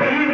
3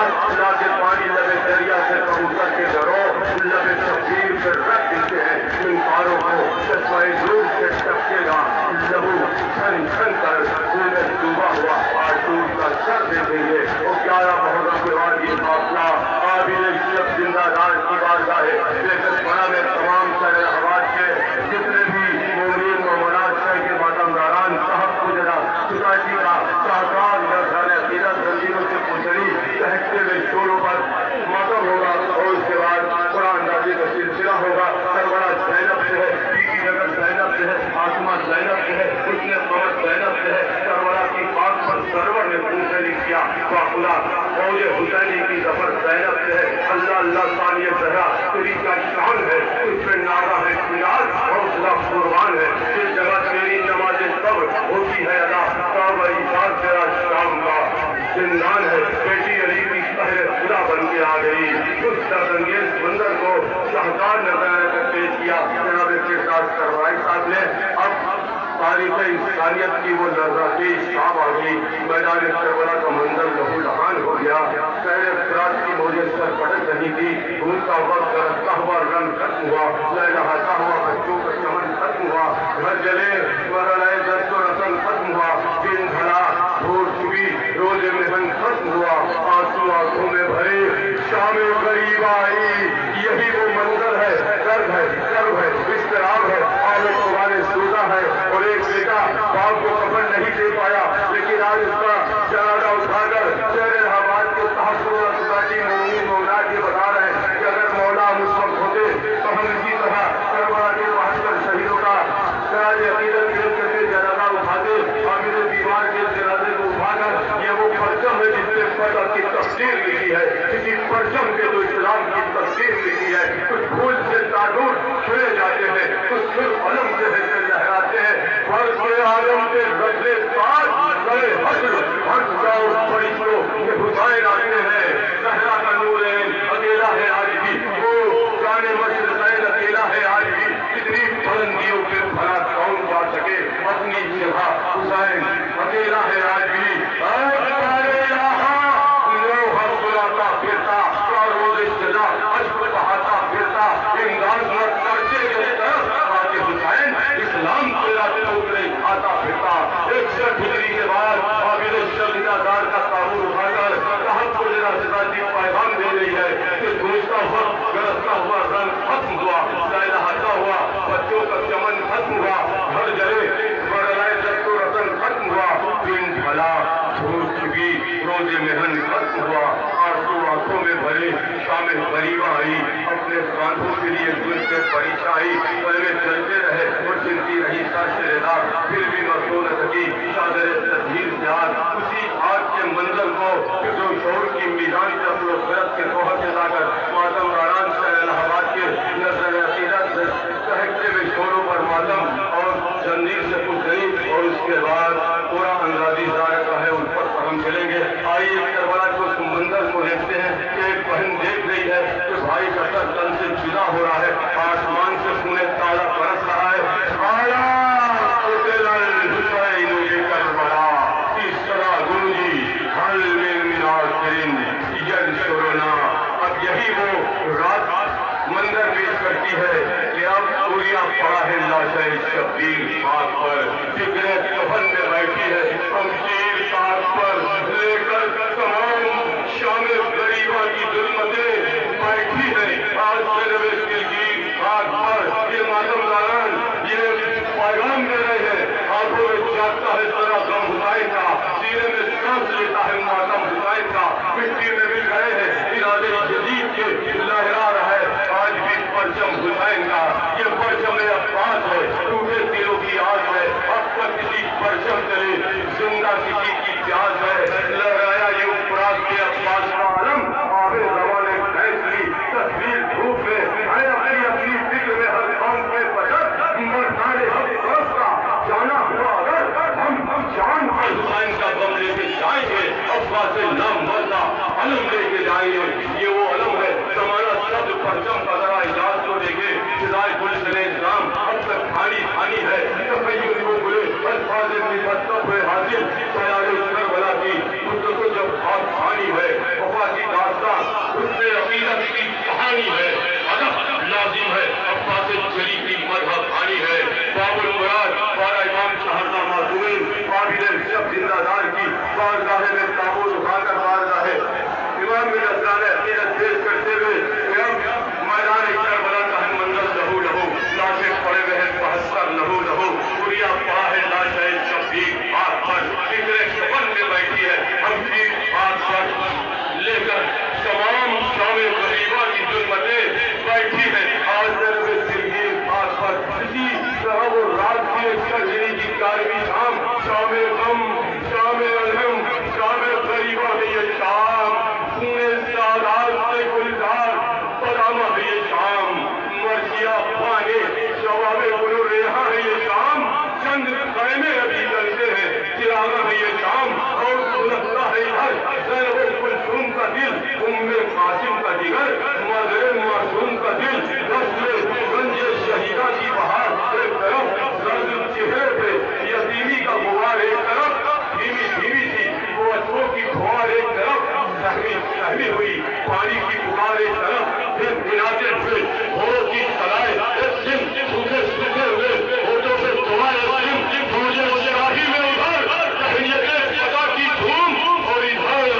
ہاتھ لا کے پانی لبے دریا سے کبوتر کے ڈرو لبے شبیر سے رکھ دیتے ہیں ان پاروں کو چشمہ نور سے ٹپکے گا لبو چھن چھن کر خون میں ڈوبا ہوا آٹور کا سر دے دیں گے وہ 11 محرم کے بعد یہ قافلہ قابل شب زندہ دار کی بارگاہ ہے لیکن بڑا میں تمام سر حواد کے جتنے بھی مومنین مومنات شہر کے ماتمداران صاحب کو جرا سوسائٹی کا ساکار درخان عقیدت زنجیروں سے پوچھڑی کہتے ہوئے شوروں پر ماتم ہوگا اور اس کے بعد قرآن نازل کا سلسلہ ہوگا کربلا زینب سے ہے بیوی نگر زینب سے ہے فاطمہ زینب سے ہے اس نے قمر زینب سے ہے کربلا کی بات پر سرور نے پوچھنے نہیں کیا خدا فوج حسینی کی ظفر زینب سے ہے اللہ اللہ ثانیہ زہرا تیری کا شان ہے اس پہ نازا ہے خیال حوصلہ قربان ہے جس جگہ تیری نماز صبر ہوتی ہے ادا کعبہ ایجاد تیرا شام کا زندان ہے بیٹی علی کی شہر خدا بن کے آ گئی اس دردانگیز منظر کو شاہکار نظر کر پیش کیا جناب کردار کروائی صاحب نے اب تاریخ انسانیت کی وہ لذاتی شام آ گئی میدان کربلا کا منظر لہو لہان ہو گیا شہر افراد کی موجے سر پٹک رہی تھی دھوپ کا وقت رکھتا ہوا رنگ ختم ہوا لہلاتا ہوا بچوں کا چمن ختم ہوا گھر جلے مرحلہ دست و رسم ختم ہوا دن بھلا بھور چکی روز مہن ختم ہوا آنسو آنکھوں میں بھرے شام غریب آئی یہی وہ منظر ہے درد ہے کرب ہے اضطراب ہے عالم تمہارے سوزا ہے اور ایک بیٹا باپ کو کفن نہیں دے پایا لیکن آج اس کا جنازہ اٹھا کر شہر الہٰباد کے تحفظ سوسائٹی مومنین مومنات یہ بتا رہے ہیں کہ اگر مولا اس وقت ہوتے تو ہم اسی طرح کربلا کے 72 شہیدوں کا خراج عقیدت پیش کر کے جنازہ اٹھاتے عامر بیمار کے جنازے کو اٹھا کر یہ وہ پرچم ہے جس نے فتح کی تفسیر لکھی ہے کسی پرچم کے جو اسلام کی تفسیر لکھی ہے کچھ پھول سے تادور چھوڑے جاتے ہیں کچھ صرف علم سے لہراتے ہیں فرض عالم کے ربے پاک بڑے حسر ہر جاؤ بڑی کو یہ حسین آتے ہیں صحرا کا نور ہے اکیلا ہے آج بھی وہ جانے مشرقین اکیلا ہے آج بھی کتنی بلندیوں پہ بھلا کون جا سکے اپنی جگہ حسین اکیلا ہے آج بھی پھرتا اور روز سزا اشک بہاتا پھرتا امداد کرتے کے طرف آگے حسین اسلام تیرا ٹوکرے آتا پھرتا 61 ہجری کے بعد عابد شہیدہ دار کا تعبیر اٹھا کر صاحب کو ذرا سداجی پیغام دے رہی ہے کہ گزشتہ وقت گرستا ہوا رنگ ختم ہوا لہلاتا ہوا بچوں کا چمن ختم ہوا گھر جلے مرحلہ دست و رسم ختم ہوا دن بھلا دھوپ چکی روز مہن ختم ہوا آنسو آنکھوں میں بھرے شام غریب آئی اپنے کاندھوں کے لیے دل سے پریشائی پہلے چلتے رہے وہ چلتی رہی ساشر دار پھر بھی مسو نہ سکی چادر تدبیر سے اسی آگ کے منظر کو جو شعور کی میزان سے اپنے فرد کے توہر سے لا کر ماتم داران شہر الہ آباد کے نظر عقیدت سے چہکتے ہوئے شوروں پر ماتم اور زنجیر سے کچھ گئی اور اس کے بعد پورا انگازی ظاہر کا ہے ان پر ہم چلیں گے آئیے کربلا کے اس منظر کو دیکھتے ہیں کہ ایک بہن دیکھ رہی ہے کہ بھائی کا سر تن سے جدا ہو رہا ہے آسمان سے خون تازہ برس رہا ہے کربلا اس طرح گونجی حل میں مناظرین ینشرنا اب یہی وہ رات منظر پیش کرتی ہے کہ اب سوریا پڑا ہے لاشے شبیر ہاتھ پر جگرے کفن میں بیٹھی ہے شمشیر ہاتھ پر لے کر تمام شام غریبہ کی ظلمتیں بیٹھی ہے آج میرے دلگیر ہاتھ پر یہ ماتم داران یہ پیغام دے رہے ہیں آنکھوں میں جاگتا ہے ذرا غم حسین کا سینے میں سانس لیتا ہے ماتم حسین کا مٹی میں مل گئے ہیں ارادے جدید کے لہرا رہا ہے آج بھی پرچم حسین کا یہ پرچم عباس ہے ٹوٹے دلوں کی آگ ہے اب تک کسی پرچم چلے زندہ کسی کی پیاس ہے لہرایا یہ افراد کے عباس کا عالم آبے زمانے فیصلی تصویر دھوپ میں کرتے ہوئے میدان کربلا کا ہے منظر لہو لہو لاشیں پڑے ہوئے ہیں 72 لہو لہو گڑیا پڑا ہے لاشیں شبیر ہاتھ پر فکر شبن میں بیٹھی ہے ہم کی ہاتھ پر لے کر تمام شام غریبہ کی ظلمتیں بیٹھی ہے آج درب سرگیر ہاتھ پر اسی طرح وہ رات کی سرجری کی 11ویں شام شام غم شام الہم شام غریبہ ہے یہ شام پونے سادات سے گلزار پرامہ ہے یہ شام مرشیا پانے شواب گلو ریحا ہے یہ شام چند خیمے ابھی جلتے ہیں چراغا ہے یہ شام اور سلگتا ہے ادھر زینب کلثوم کا دل ام قاسم کا جگر مظہر معصوم کا دل رسل گنج شہیدہ کی بہار ایک طرف زرد چہرے پہ یتیمی کا غبار ایک طرف دھیمی دھیمی سی وہ اچھوں کی کھوار ایک طرف سہمی ہوئی پانی کی پکار ایک طرف پھر بناتے ہوئے گھوڑوں کی سلائے ایک دن سوکھے سوکھے ہوئے ہوٹوں سے دعائے ایک دن فوجے شاہی میں ادھر تحریت فضا کی دھوم اور ادھر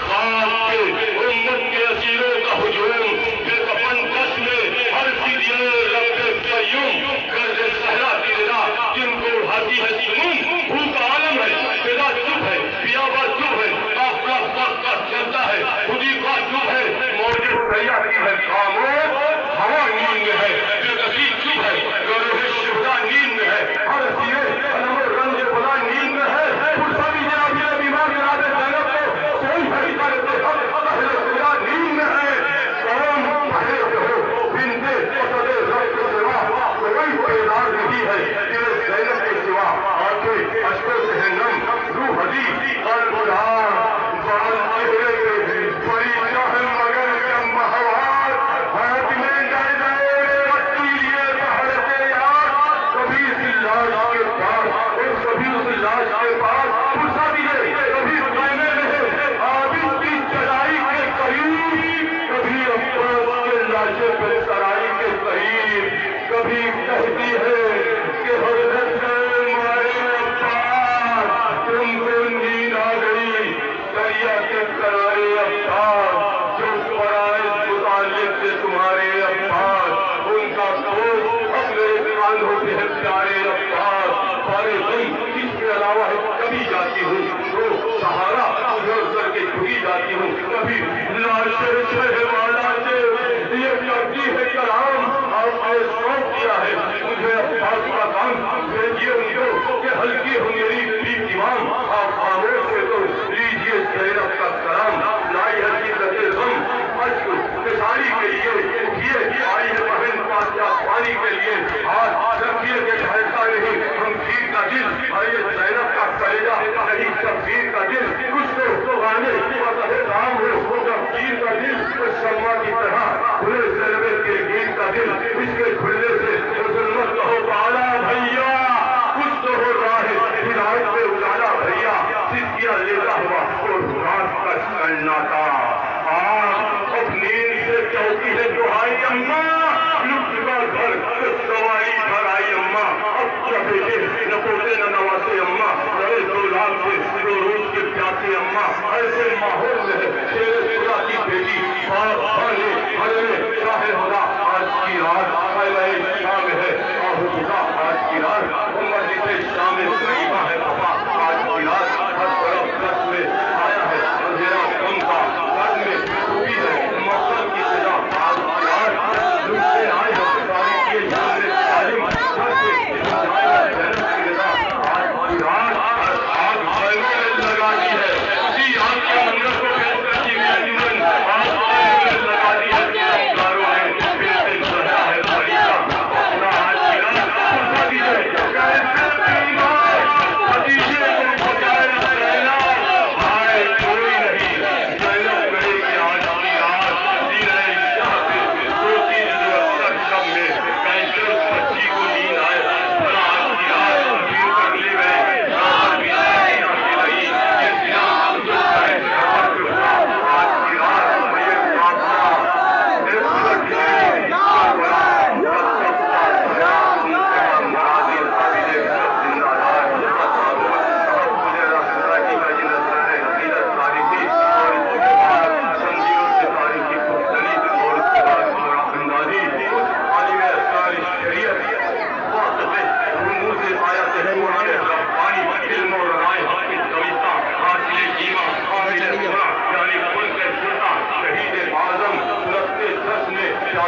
خواب کے امت کے اسیروں کا ہجوم بے کفن کش میں ہر فدیے رب قیوم گرد صحرا کی رضا جن کو اڑاتی ہے سموم بھوک عالم ہے فضا چپ ہے بیابا چپ ہے قافلہ وقت کا چلتا ہے خودی کا چپ ہے موجود دریا کی ہے خاموش ہوا نیند میں ہے بے کسی چپ ہے روح شہدا نیند میں ہے ہر اسیرے علم رنج خدا نیند میں ہے پرسا بھی جنابی بیمار جناب زینب کو کوئی حقیقت حق اہل خدا نیند میں ہے قوم پڑھے ہو بنتے اسد رب کے سوا کوئی بیدار نہیں ہے تیرے زینب کے سوا آنکھیں اشکوں سے ہے نم روح حدی قلب الہار بال چہرے کے بڑی چاہل مگر کم بہوار ہاتھ میں جائے جائے پٹی لیے بہرتے یار کبھی اس لاش کے پاس اور کبھی اس لاش کے پاس پرسا بھی ہے کبھی خیمے میں عابد کی چڑھائی کے قریب کبھی عباس کے لاشے پہ سرائی کے قریب کبھی کہتی ہے کہ حضرت مارے عباس تم کو نیند آ گئی دریا کے کنارے عباس جو فرائض متعلق سے تمہارے عباس ان کا کوش اپنے کاندھوں پہ ہے پیارے عباس سارے دن اس کے علاوہ کبھی جاتی ہوں تو سہارا ادھر کر کے جھکی جاتی ہوں کبھی لاشے شہ والا سے یہ کرتی ہے کلام آپ نے شوق کیا ہے مجھے عباس کا کام بھیجیے ان کو کہ ہلکی ہو میری بھی دیوان آپ خاموش سے تو لیجیے زینب کا کلام لائی ہے عزت غم اشک کسانی کے لیے اٹھیے آئی ہے بہن پادشاہ پانی کے لیے ہاتھ رکھیے کہ ٹھہرتا نہیں شمشیر کا دل آئیے زینب کا کلیجہ نہیں شمشیر کا دل کچھ تو غانے رام ہو شمشیر کا دل شمع کی طرح کھلے زینب کے گیر کا دل اس کے کھلنے سے ظلمت کہو بالا بھیا کچھ تو ہو رہا ہے ہدایت میں اجالا بھیا سکیا لیتا ہوا اور رات کا سناٹا آج نیند سے چوکی ہے دہائی اماں لٹ کا گھر سواری گھر آئی اماں اب کیا بیٹے نہ پوتے نہ نواسے اماں رہے 2 لاکھ سے 2 روز کے پیاسے اماں ایسے ماحول میں ہے تیرے خدا کی بیٹی ہر شاہ خدا آج کی رات شام ہے آہ خدا آج کی رات عمر جسے شام غریبہ ہے پپا آج کی رات ہر طرف دس میں آیا ہے اندھیرا غم کا گھر میں ڈوبی ہے مقصد کی سزا آج کی رات لوٹ سے آئے ہیں تاریخ کے جان عالم گھر سے آج کی رات آگ خیمے میں لگا دی ہے اسی آگ کے منظر کو پیش کرتی ہے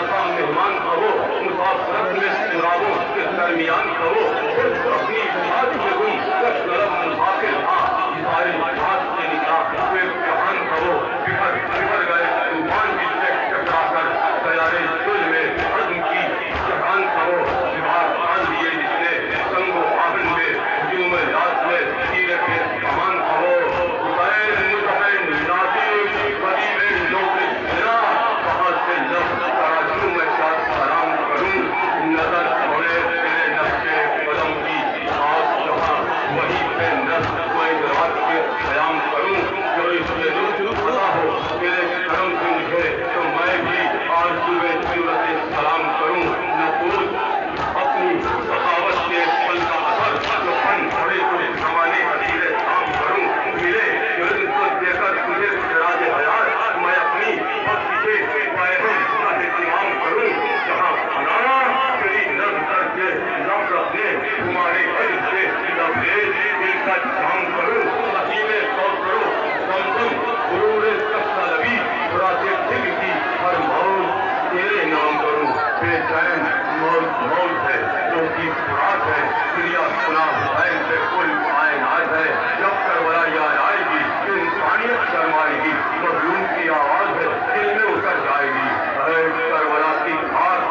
خاصا مہمان کہو مسافرت میں سرابوں کے درمیان کہو خود اپنی بات میں تم کش گرم مسافر تھا سارے ہاتھ سے نکلا پھر جہان کہو بکھر گئے طوفان کی ٹکرا کر سیارے دل میں عزم کی جہان کہو دیوار باندھ دیے جس نے سنگ و آہن میں ہجوم رات میں تیر کے کمان کہو حسین مطمئن ناصر قدیم لوگ جنا کہاں سے لفظ تراجوں میں کیا سلام کروں نظر چھوڑے تیرے نقشے قدم کی خاص جہاں وہی پہ نظر کوئی رات کے قیام کروں جو اس میں لطف پتا ہو تیرے کرم سے مجھے تو میں بھی آرزوئے صورت سلام کروں نقول اپنی سخاوت کے پل کا اثر جو پن پڑے تو زمانے حدیث کام کروں ملے جلد کو دے کر تجھے سراج حیات میں اپنی وقت کے پائہم کا اہتمام کروں جہاں پناہ تیری نظر کے لفظ اپنے تمہارے عزم سے لبریز دل کا جام کروں حکیم سو کرو زمزم غرور کسا لبی براتے دل کی ہر موت تیرے نام کروں بے چین موت ہے جو کی خوراک ہے دریا سنا حسین سے کل کائنات ہے جب کربلا یاد آئے گی انسانیت شرمائے گی مظلوم کی آواز ہے دل میں اتر جائے گی اے کربلا کی دھار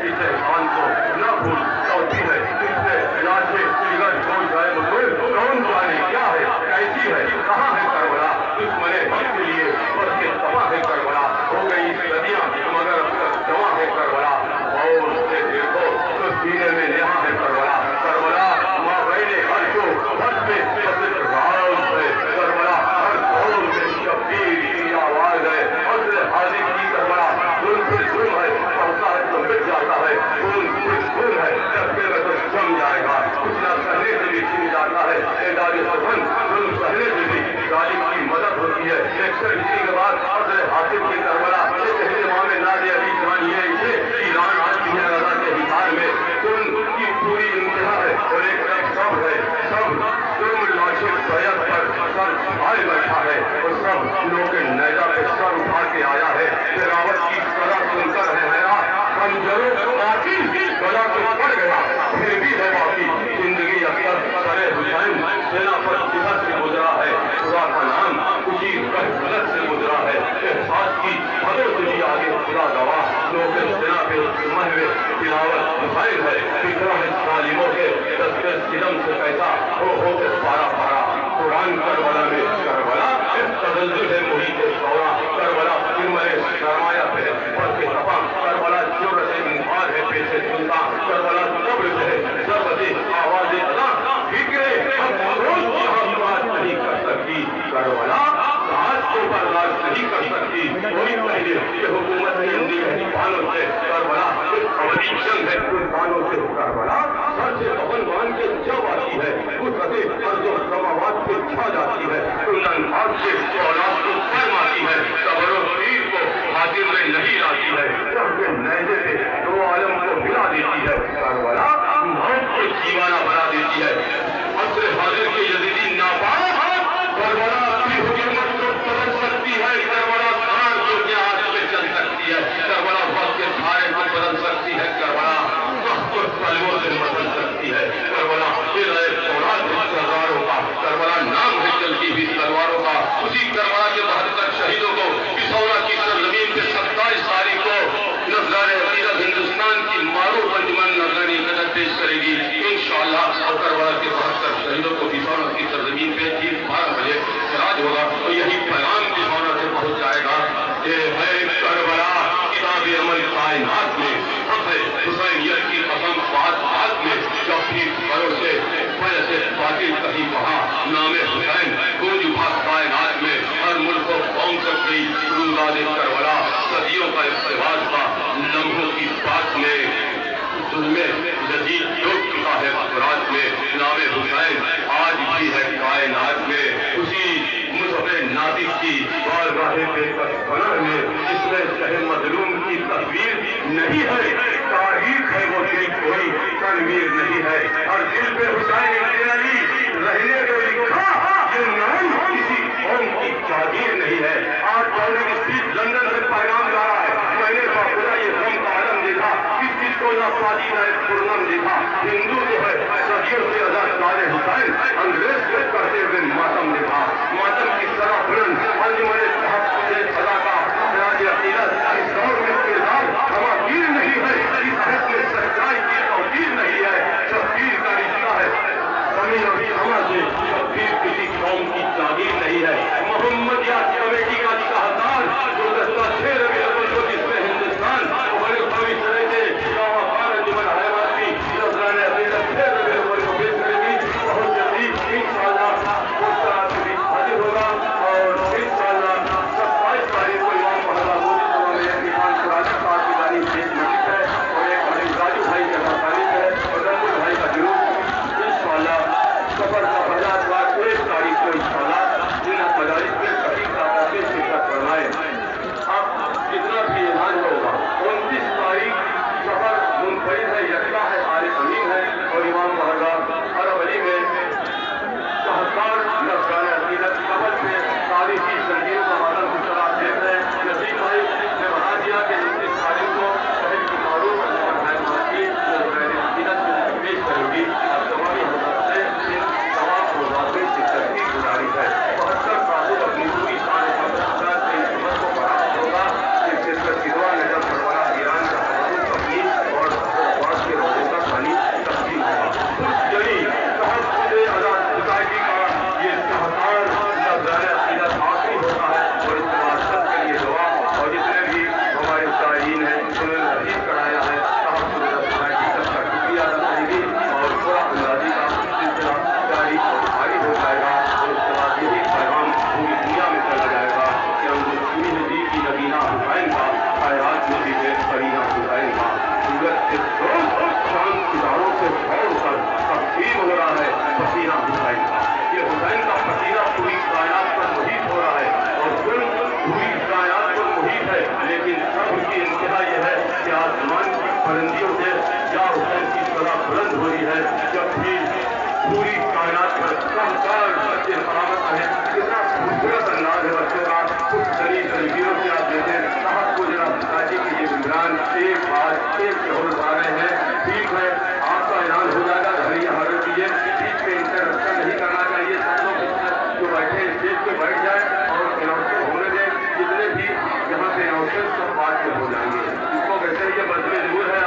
اس احسان کو نہ بھول ہوتی ہے اس سے لاشیں جگر چھوڑ جائے مجھے کون جانے کیا ہے کیسی ہے کہاں ہے کربلا دشمن حق کے لیے بس کے تباہ ہے کربلا ہو گئی صدیاں مگر اب تک جمع ہے کربلا اور سے دیکھو تو سینے میں یہاں ہے کربلا کربلا ماں بہنے ہر کو بس میں بس راز ہے کربلا ہر دور میں شبیر کی آواز ہے حضر حاضر کی کربلا دل سے ظلم ہے پڑھتا ہے تو مٹ جاتا ہے خون ہے جب کے میں تو جم جائے گا کچھ نہ سہنے سے بھی چھن جاتا ہے اعداد سخن ظلم سہنے سے بھی ظالم کی مدد ہوتی ہے ایک سر اسی کے بعد حضر حاضر کی کربلا ایک اہتمام ناد علی جان یہ ایران آج بھی ہے رضا کے حصار میں ان کی پوری انتہا ہے اور ایک طرف سب ہے سب تم لاشیں بیعت پر سر چھپائے بیٹھا ہے اور سب لوگ نیزہ پہ سر اٹھا کے آیا ہے تلاوت کی سزا سن کر ہے حیات خنجروں باقی گلا تو پڑ گیا پھر بھی ہے باقی زندگی اکثر سرے حسین سینا پر جہد سے گزرا ہے خدا کا نام اسی غلط سے گزرا ہے احساس کی حدوں سے بھی آگے خدا گواہ لوگ سینا پہ محو تلاوت حسین ہے فکرہ ہے ظالموں کے دستے سلم سے کیسا ہو کے پارا پارا قرآن کربلا میں کربلا تزلزل ہے محیط شورا کربلا مرے سرمایہ پہ پر کے سپا کربلا جرت مخار ہے پیچھے سنتا کربلا قبر سے ہے ضربت آواز اتنا فکرے ہم بات نہیں کر سکتی کربلا آج کو برداشت نہیں کر سکتی کوئی پہلے یہ حکومت کی اندھی ہے سبحانوں سے کربلا ابدی جنگ ہے قربانوں سے کربلا سر سے پون بان کے جب آتی ہے قدرت ارض و سماوات پہ چھا جاتی ہے کلن آگ سے اولاد کو فرم آتی ہے قبر و پیر کو حاضر میں نہیں لاتی ہے رب کے نیزے سے دو عالم کو ملا دیتی ہے کربلا موت کو جیوانہ بنا دیتی ہے عصر حاضر کے یزیدی ناپاک کربلا کی حکومت کو بدل سکتی ہے کربلا خان کو کے ہاتھ میں چل سکتی ہے کربلا وقت کے سارے کو بدل سکتی ہے کربلا وقت کو پلووں سے بدل سکتی ہے کربلا تلواروں کا کربلا نام ہے چلتی ہوئی تلواروں کا اسی کربلا کے 72 شہیدوں کو پسولا کی سرزمین پہ 27 تاریخ کو نذرانِ عقیدت ہندوستان کی معروف انجمن نذرانِ عقیدت پیش کرے گی انشاءاللہ اور کربلا کے 72 شہیدوں کو پسولا کی سرزمین پہ 12 بجے خراج ہوگا اور یہی پیغام پسولا سے پہنچ جائے گا کہ ہے کربلا کتاب عمل کائنات میں حسینیت کی قسم بات میں جب بھی بڑوں سے سے باطل کہیں وہاں نام حسین گونج اٹھا کائنات میں ہر ملک کو قوم تک گئی روزاد کربلا صدیوں کا اقتباس تھا لمحوں کی بات میں ظلم جدید ڈوب چکا ہے افراد میں نام حسین آج بھی ہے کائنات میں اسی مصحف ناطق کی بارگاہ بےکس بنا میں جس میں شہ مظلوم کی تصویر نہیں ہے تاریخ ہے وہ دل کوئی تنویر نہیں ہے ہر دل پہ حسین ابن علی رہنے کو لکھا یہ نام کسی قوم کی جاگیر نہیں ہے آج دولت اسپیچ لندن سے پیغام جا رہا ہے میں نے خدا یہ غم کا تعلیم ہے پورنم لکھا ہندو جو ہے صدیوں سے آزاد تاج حسین انگریز کو کرتے ہوئے ماتم لکھا ماتم کی طرح بلند انجمن تحفظ خدا کا خراج عقیدت اس دور میں کردار خواتین نہیں ہے اس حد میں سچائی کی توقیر نہیں ہے تقدیر کا رشتہ ہے زمین اور سما سے تقدیر کسی قوم کی تعبیر نہیں ہے محمد یاد کمیٹی کا چاہتار گلدستہ 6 ربیع الاول کو جس میں ہندوستان بڑے قومی سرے تھے انجمن حیوانات کی نذران عقیدت 6 ربیع الاول کو پیش کرے گی بہت جلدی انشاءاللہ اس طرح سے بھی حاضر ہوگا اور انشاءاللہ 27 تاریخ کو امام محلہ مودی صاحب میں ایمان قرآن صاحب کی جانب سے ایک مجلس ہے اور ایک علی راجو بھائی کا مخالف ہے اور رنگل بھائی کا جلوس انشاءاللہ سفر کا پہلا اتوار 1 تاریخ کو انشاءاللہ جن مدارس میں کبھی کا سے شرکت فرمائے اب جتنا بھی اعلان ہوگا 29 تاریخ سفر منفرد ہے یکلا ہے عارف امین ہے اور امام محلہ عرب علی میں شہزار نذران عقیدت قبل میں تاریخی زنجیروں کا ماتم کی طرح دیکھ رہے ہیں نظیر بھائی نے بتا دیا کہ 29 تاریخ کو شہر کی معروف نذران عقیدت پیش کرے گی اور تمامی حضرات سے ان تمام پروگرام میں شرکت کی گزارش ہے 72 صاحب اپنی پوری شان سے اس خدمت کو فراہم ہوگا کہ شرکت کی دعا نجف پروانہ ایران کا حضور تقدیم اور عباس کے روزے کا پانی تقسیم ہوگا جڑی تحفظ آزاد سوسائٹی کا یہ شاہکار نذران عقیدت آخری ہوتا ہے اور اس کے بعد سب کے لیے دعا اور جتنے بھی ہمارے شاہین ہیں انہوں نے نصیب کرایا ہے تحفظ سوسائٹی سب کا شکریہ ادا کرے گی اور پورا اندازی کا سلسلہ جاری اور بھاری ہو جائے گا اور اس کے بعد یہی پیغام پوری دنیا میں چلا جائے گا کہ ہم مسلم نبی کی نبینہ حسین کا خیرات نبی ہے کرینہ حسین کا سورت کے دوست شان اداروں سے چھوڑ کر تقسیم ہو رہا ہے پسینہ حسین کا یہ حسین کا پسینہ پوری کائنات پر محیط ہو رہا ہے اور ظلم پوری کائنات پر محیط ہے لیکن سب کی انتہا یہ ہے کہ آسمان کی بلندیوں سے یا حسین کی صدا بلند ہو رہی ہے جب بھی پوری کائنات پر شاہکار بچے سلامت ہے کتنا خوبصورت انداز ہے بچوں کا کچھ شریف تنظیموں سے آپ دیکھیں صاحب کو جناب سوسائٹی کے یہ ممبران ایک بات ایک شہر آ رہے ہیں ٹھیک ہے آپ کا اعلان ہو جائے گا گھر یہ حاضر کیجیے بیچ میں انٹرپشن نہیں کرنا چاہیے سب لوگ جو بیٹھے ہیں اسٹیج پہ بیٹھ جائیں اور اناؤنسر ہونے دیں جتنے بھی یہاں سے اناؤنسر سب بات میں ہو جائیں گے اس کو ویسے یہ بس میں ضرور ہے